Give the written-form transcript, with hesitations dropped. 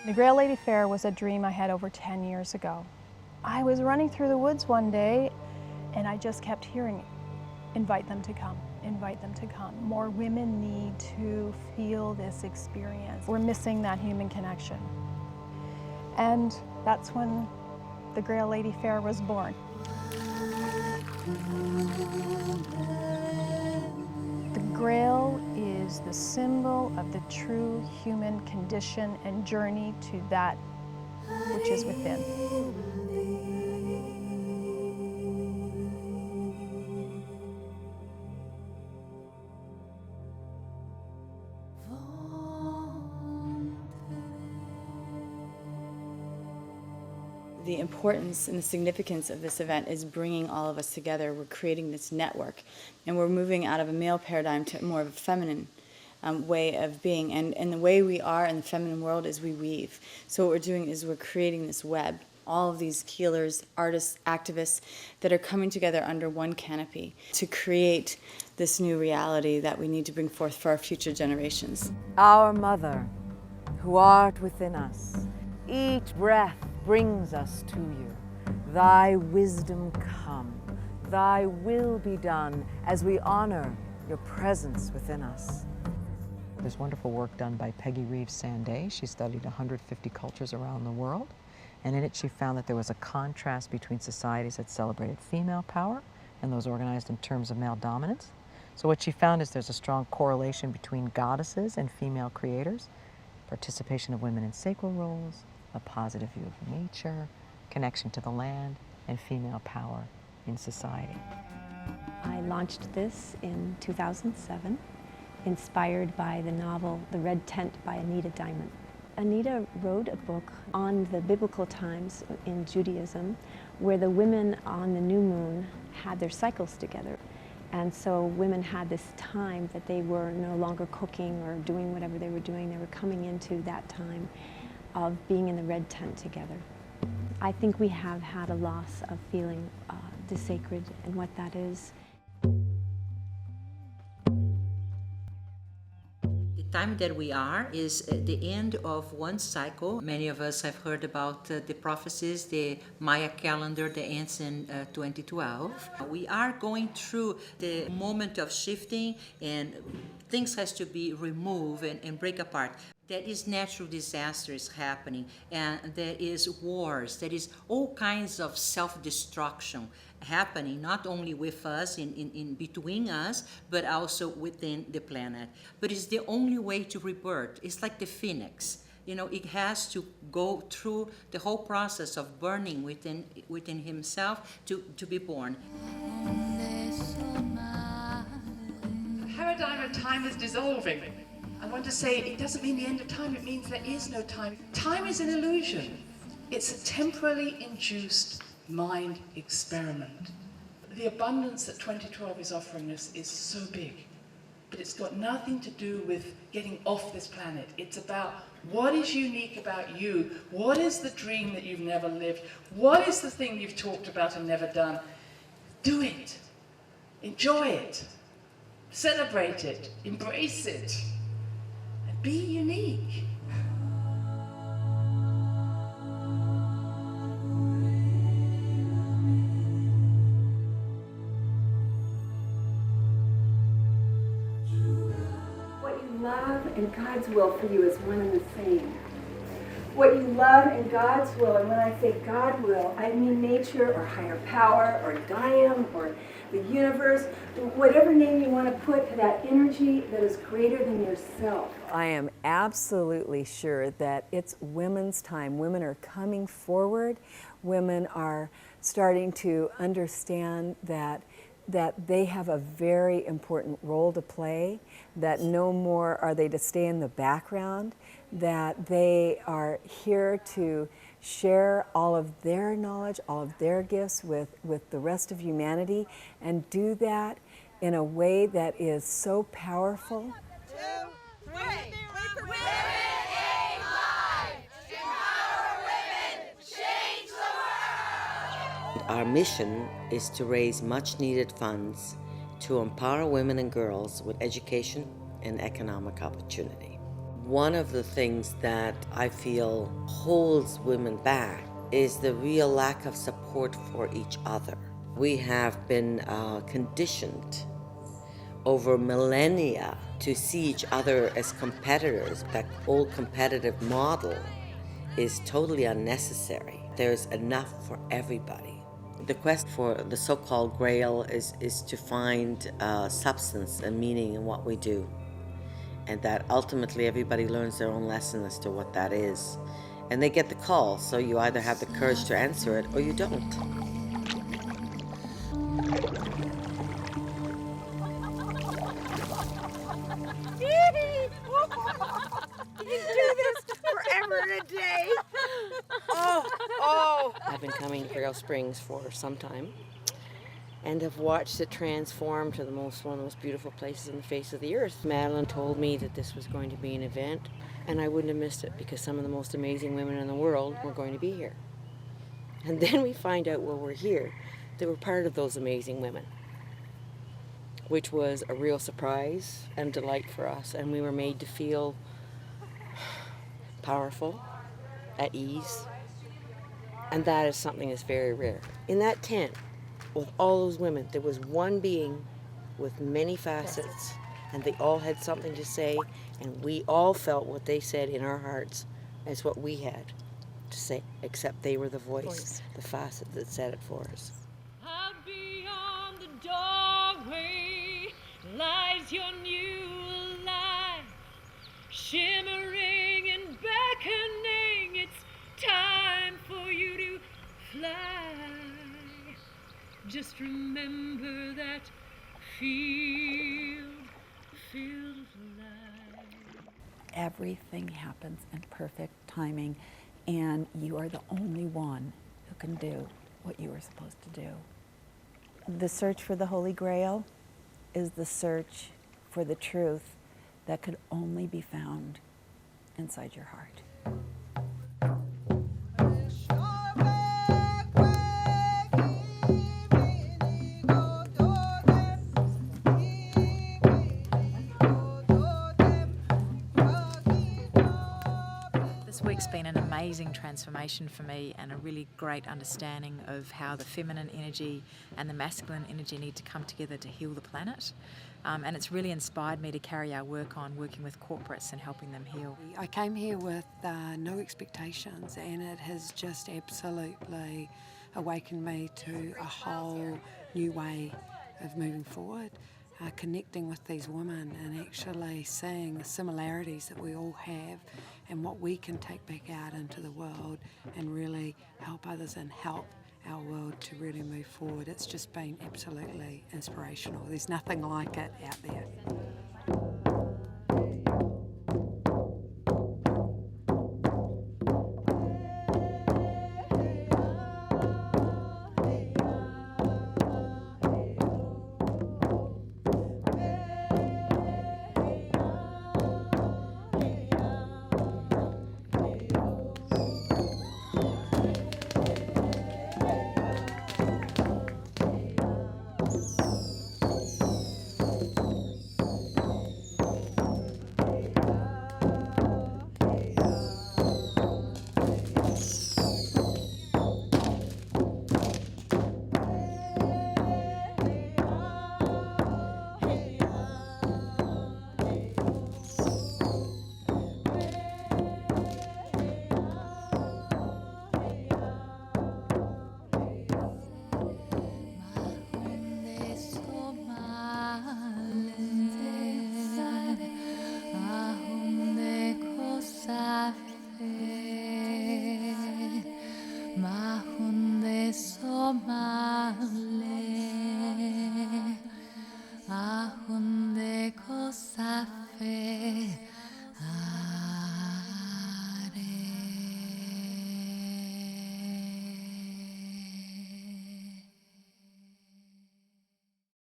The Grail Lady Faire was a dream I had over 10 years ago. I was running through the woods one day and I just kept hearing, invite them to come, invite them to come. More women need to feel this experience. We're missing that human connection. And that's when the Grail Lady Faire was born. The Grail is the symbol of the true human condition and journey to that which is within. The importance and the significance of this event is bringing all of us together. We're creating this network, and we're moving out of a male paradigm to more of a feminine way of being. And the way we are in the feminine world is we weave. So what we're doing is we're creating this web. All of these healers, artists, activists that are coming together under one canopy to create this new reality that we need to bring forth for our future generations. Our Mother, who art within us, each breath brings us to you. Thy wisdom come, thy will be done as we honor your presence within us. There's wonderful work done by Peggy Reeves Sanday. She studied 150 cultures around the world, and in it she found that there was a contrast between societies that celebrated female power and those organized in terms of male dominance. So what she found is there's a strong correlation between goddesses and female creators, participation of women in sacral roles, a positive view of nature, connection to the land, and female power in society. I launched this in 2007, inspired by the novel The Red Tent by Anita Diamond. Anita wrote a book on the biblical times in Judaism where the women on the new moon had their cycles together. And so women had this time that they were no longer cooking or doing whatever they were doing. They were coming into that time of being in the red tent together. I think we have had a loss of feeling the sacred and what that is. The time that we are is the end of one cycle. Many of us have heard about the prophecies, the Maya calendar that ends in 2012. We are going through the moment of shifting, and things has to be removed and break apart. There is natural disasters happening, and there is wars, there is all kinds of self-destruction happening, not only with us, in between us, but also within the planet. But it's the only way to rebirth. It's like the phoenix. You know, it has to go through the whole process of burning within himself to be born. The paradigm of time is dissolving. I want to say it doesn't mean the end of time, it means there is no time. Time is an illusion. It's a temporally induced mind experiment. The abundance that 2012 is offering us is so big, but it's got nothing to do with getting off this planet. It's about what is unique about you, what is the dream that you've never lived, what is the thing you've talked about and never done. Do it, enjoy it, celebrate it, embrace it. Be unique. What you love and God's will for you is one and the same. What you love and God's will, and when I say God will, I mean nature or higher power or Gaia or the universe, whatever name you want to put to that energy that is greater than yourself. I am absolutely sure that it's women's time. Women are coming forward. Women are starting to understand that they have a very important role to play, that no more are they to stay in the background, that they are here to share all of their knowledge, all of their gifts with the rest of humanity, and do that in a way that is so powerful. 1, 2, 3. Women ain't live. Empower women. Change the world. Our mission is to raise much needed funds to empower women and girls with education and economic opportunity. One of the things that I feel holds women back is the real lack of support for each other. We have been conditioned over millennia to see each other as competitors. That old competitive model is totally unnecessary. There's enough for everybody. The quest for the so-called Grail is to find substance and meaning in what we do, and that ultimately everybody learns their own lesson as to what that is. And they get the call, so you either have the courage to answer it or you don't. I've been coming to Grail Springs for some time and have watched it transform to one of the most beautiful places on the face of the earth. Madeline told me that this was going to be an event, and I wouldn't have missed it because some of the most amazing women in the world were going to be here. And then we find out while we're here that we're part of those amazing women, which was a real surprise and delight for us, and we were made to feel powerful, at ease, and that is something that's very rare. In that tent, with all those women, there was one being with many facets, and they all had something to say, and we all felt what they said in our hearts as what we had to say, except they were the voice. The facet that said it for us. Out beyond the doorway lies your new life, shimmering and beckoning. It's time for you to fly. Just remember that field of light. Everything happens in perfect timing, and you are the only one who can do what you are supposed to do. The search for the Holy Grail is the search for the truth that could only be found inside your heart. This week's been an amazing transformation for me and a really great understanding of how the feminine energy and the masculine energy need to come together to heal the planet. And it's really inspired me to carry our work on, working with corporates and helping them heal. I came here with no expectations, and it has just absolutely awakened me to a whole new way of moving forward. Connecting with these women and actually seeing the similarities that we all have and what we can take back out into the world and really help others and help our world to really move forward. It's just been absolutely inspirational. There's nothing like it out there.